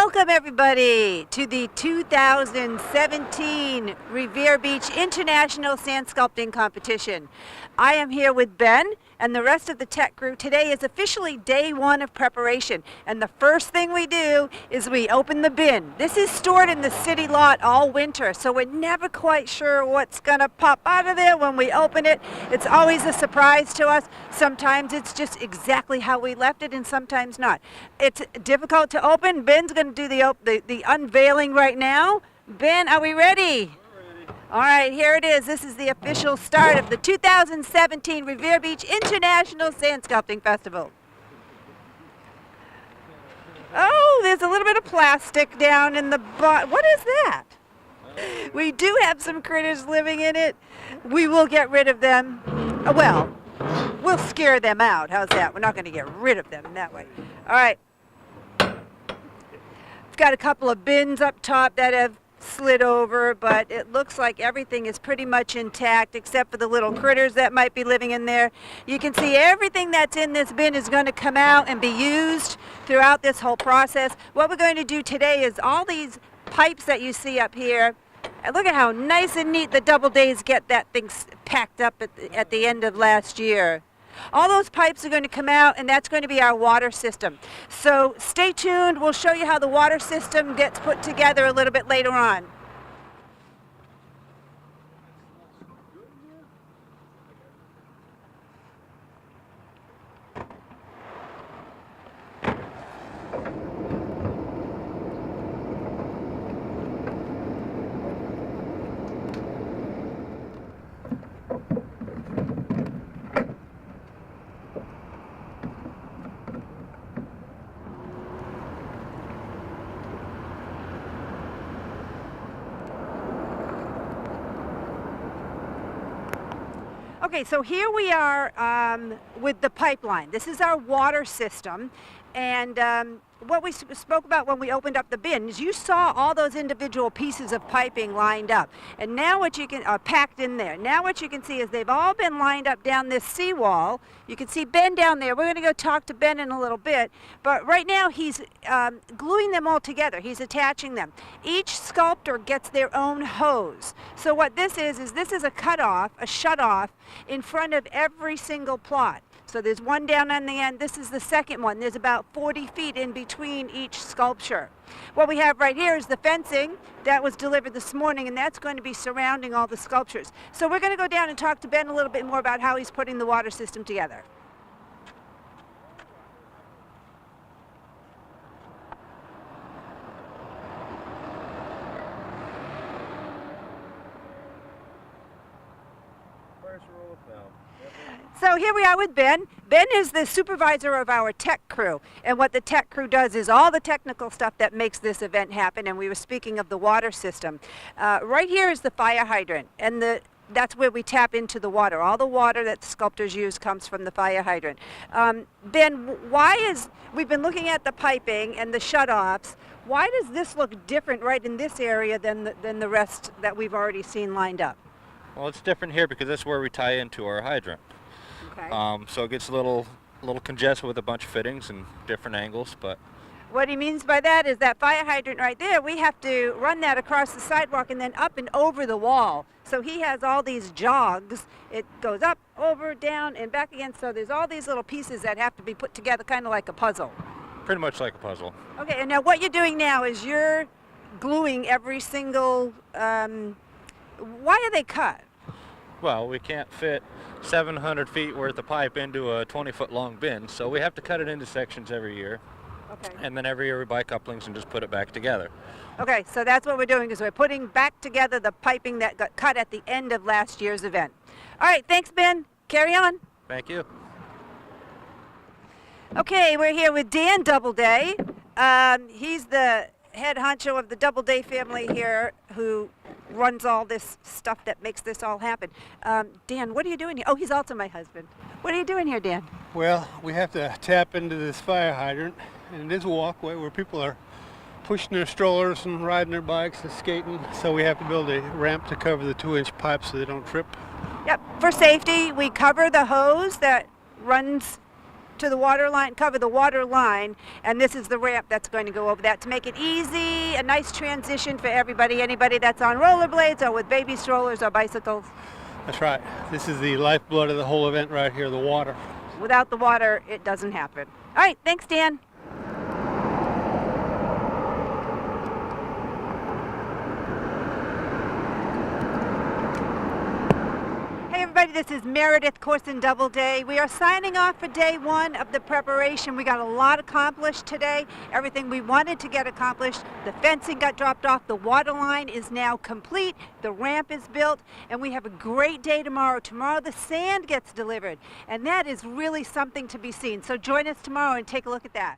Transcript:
Welcome everybody to the 2017 Revere Beach International Sand Sculpting Competition. I am here with Ben and the rest of the tech crew. Today is officially day one of preparation, and the first thing we do is we open the bin. This is stored in the city lot all winter, so we're never quite sure what's gonna pop out of there when we open it. It's always a surprise to us. Sometimes it's just exactly how we left it, and sometimes not. It's difficult to open. Ben's gonna do the unveiling right now. Ben, are we ready? All right, here it is. This is the official start of the 2017 Revere Beach International Sand Sculpting Festival. Oh, there's a little bit of plastic down in the bottom. What is that? We do have some critters living in it. We will get rid of them. Well, we'll scare them out. How's that? We're not going to get rid of them in that way. All right. We've got a couple of bins up top that have slid over, but it looks like everything is pretty much intact except for the little critters that might be living in there. You can see everything that's in this bin is going to come out and be used throughout this whole process. What we're going to do today is all these pipes that you see up here, and look at how nice and neat the double days get that thing packed up at the end of last year. All those pipes are going to come out, and that's going to be our water system. So stay tuned. We'll show you how the water system gets put together a little bit later on. Okay, so here we are with the pipeline. This is our water system, and what we spoke about when we opened up the bin is you saw all those individual pieces of piping lined up, and now what you can packed in there. Now what you can see is they've all been lined up down this seawall. You can see Ben down there. We're going to go talk to Ben in a little bit, but right now he's gluing them all together. He's attaching them. Each sculptor gets their own hose. So what this is this is a cutoff, a shut-off in front of every single plot. So there's one down on the end. This is the second one. There's about 40 feet in between each sculpture. What we have right here is the fencing that was delivered this morning, and that's going to be surrounding all the sculptures. So we're going to go down and talk to Ben a little bit more about how he's putting the water system together. So here we are with Ben. Ben is the supervisor of our tech crew, and what the tech crew does is all the technical stuff that makes this event happen, and we were speaking of the water system. Right here is the fire hydrant, and that's where we tap into the water. All the water that the sculptors use comes from the fire hydrant. Ben, we've been looking at the piping and the shut-offs. Why does this look different right in this area than the rest that we've already seen lined up? Well, it's different here because that's where we tie into our hydrant. Okay. So it gets a little congested with a bunch of fittings and different angles, but what he means by that is that fire hydrant right there, we have to run that across the sidewalk and then up and over the wall. So he has all these jogs. It goes up, over, down, and back again. So there's all these little pieces that have to be put together kind of like a puzzle. pretty much like a puzzle. Okay, and now what you're doing now is you're gluing every single, why are they cut? Well, we can't fit 700 feet worth of pipe into a 20-foot long bin, so we have to cut it into sections every year. Okay. And then every year we buy couplings and just put it back together. Okay, so that's what we're doing, is we're putting back together the piping that got cut at the end of last year's event. All right, thanks, Ben. Carry on. Thank you. Okay, we're here with Dan Doubleday. He's the head honcho of the Doubleday family here, who runs all this stuff that makes this all happen. Dan, what are you doing here? Oh, he's also my husband. What are you doing here, Dan? Well, we have to tap into this fire hydrant, and it is a walkway where people are pushing their strollers and riding their bikes and skating, so we have to build a ramp to cover the 2-inch pipes so they don't trip. Yep, for safety, we cover the hose that runs to the water line, cover the water line, and this is the ramp that's going to go over that to make it easy, a nice transition for everybody, anybody that's on rollerblades or with baby strollers or bicycles. That's right. This is the lifeblood of the whole event right here, the water. Without the water, it doesn't happen. All right, thanks, Dan. Hey everybody, this is Meredith, Course in Doubleday. We are signing off for day one of the preparation. We got a lot accomplished today, everything we wanted to get accomplished. The fencing got dropped off, the water line is now complete, the ramp is built, and we have a great day tomorrow. Tomorrow the sand gets delivered, and that is really something to be seen. So join us tomorrow and take a look at that.